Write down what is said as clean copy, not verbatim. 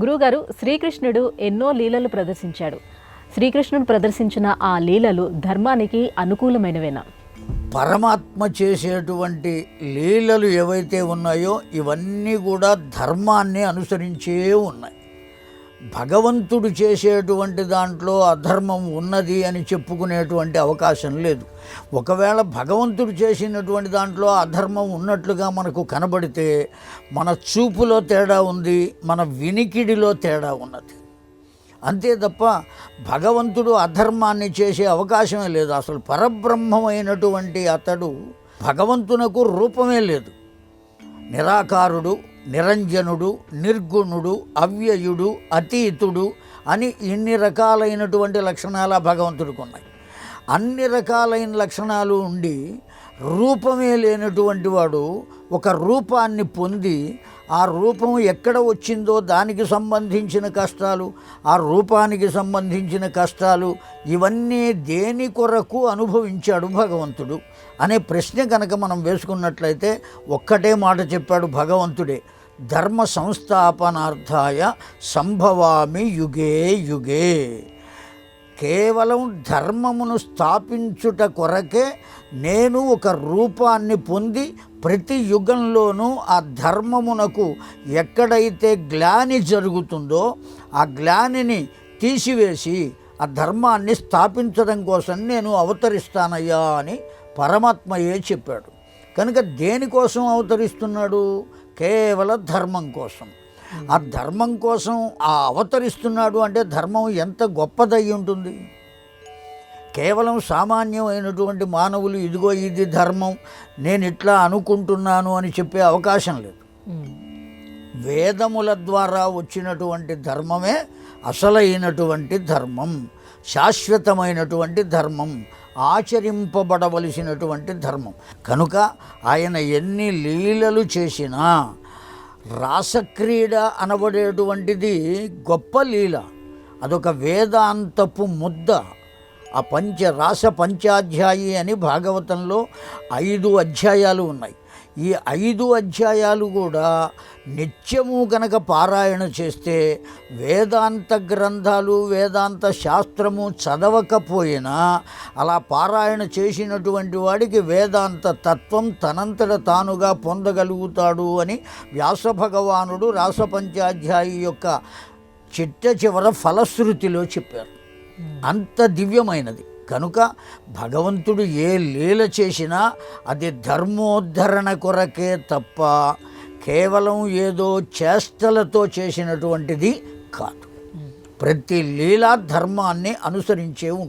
గురువుగారు, శ్రీకృష్ణుడు ఎన్నో లీలలు ప్రదర్శించాడు. శ్రీకృష్ణుడు ప్రదర్శించిన ఆ లీలలు ధర్మానికి అనుకూలమైనవేనా? పరమాత్మ చేసేటువంటి లీలలు ఏవైతే ఉన్నాయో ఇవన్నీ కూడా ధర్మాన్ని అనుసరించే ఉన్నాయి. భగవంతుడు చేసేటువంటి దాంట్లో అధర్మం ఉన్నది అని చెప్పుకునేటువంటి అవకాశం లేదు. ఒకవేళ భగవంతుడు చేసినటువంటి దాంట్లో అధర్మం ఉన్నట్లుగా మనకు కనబడితే మన చూపులో తేడా ఉంది, మన వినికిడిలో తేడా ఉన్నది. అంతే తప్ప భగవంతుడు అధర్మాన్ని చేసే అవకాశమే లేదు. అసలు పరబ్రహ్మమైనటువంటి అతడు భగవంతునకు రూపమే లేదు. నిరాకారుడు, నిరంజనుడు, నిర్గుణుడు, అవ్యయుడు, అతీతుడు అని ఇన్ని రకాలైనటువంటి లక్షణాలు భగవంతుడికి ఉన్నాయి. అన్ని రకాలైన లక్షణాలు ఉండి రూపమే లేనటువంటి వాడు ఒక రూపాన్ని పొంది ఆ రూపం ఎక్కడ వచ్చిందో దానికి సంబంధించిన కష్టాలు, ఆ రూపానికి సంబంధించిన కష్టాలు ఇవన్నీ దేని కొరకు అనుభవించాడు భగవంతుడు అనే ప్రశ్న కనుక మనం వేసుకున్నట్లయితే ఒక్కటే మాట చెప్పాడు భగవంతుడే, ధర్మ సంస్థాపనార్థాయ సంభవామి యుగే యుగే. కేవలం ధర్మమును స్థాపించుట కొరకే నేను ఒక రూపాన్ని పొంది ప్రతి యుగంలోనూ ఆ ధర్మమునకు ఎక్కడైతే గ్లాని జరుగుతుందో ఆ గ్లానిని తీసివేసి ఆ ధర్మాన్ని స్థాపించడం కోసం నేను అవతరిస్తానయ్యా అని పరమాత్మయే చెప్పాడు. కనుక దేనికోసం అవతరిస్తున్నాడు? కేవలం ధర్మం కోసం. ఆ ధర్మం కోసం అవతరిస్తున్నాడు అంటే ధర్మం ఎంత గొప్పదై ఉంటుంది. కేవలం సామాన్యమైనటువంటి మానవులు ఇదిగో ఇది ధర్మం, నేను ఇట్లా అనుకుంటున్నాను అని చెప్పే అవకాశం లేదు. వేదముల ద్వారా వచ్చినటువంటి ధర్మమే అసలైనటువంటి ధర్మం, శాశ్వతమైనటువంటి ధర్మం, ఆచరింపబడవలసినటువంటి ధర్మం. కనుక ఆయన ఎన్ని లీలలు చేసినా రాసక్రీడ అనబడేటువంటిది గొప్ప లీల. అదొక వేదాంతపు ముద్ద. ఆ రాస పంచాధ్యాయి అని భాగవతంలో 5 అధ్యాయాలు ఉన్నాయి. ఈ 5 అధ్యాయాలు కూడా నిత్యము కనుక పారాయణ చేస్తే వేదాంత గ్రంథాలు, వేదాంత శాస్త్రము చదవకపోయినా అలా పారాయణ చేసినటువంటి వాడికి వేదాంత తత్వం తనంతట తానుగా పొందగలుగుతాడు అని వ్యాస భగవానుడు రాసపంచాధ్యాయి యొక్క చిట్ట ఫలశ్రుతిలో చెప్పారు. అంత దివ్యమైనది. కనుక భగవంతుడు ఏ లీల చేసినా అది ధర్మోద్ధరణ కొరకే తప్ప కేవలం ఏదో చేష్టలతో చేసినటువంటిది కాదు. ప్రతి లీలా ధర్మాన్ని అనుసరించే ఉంటుంది.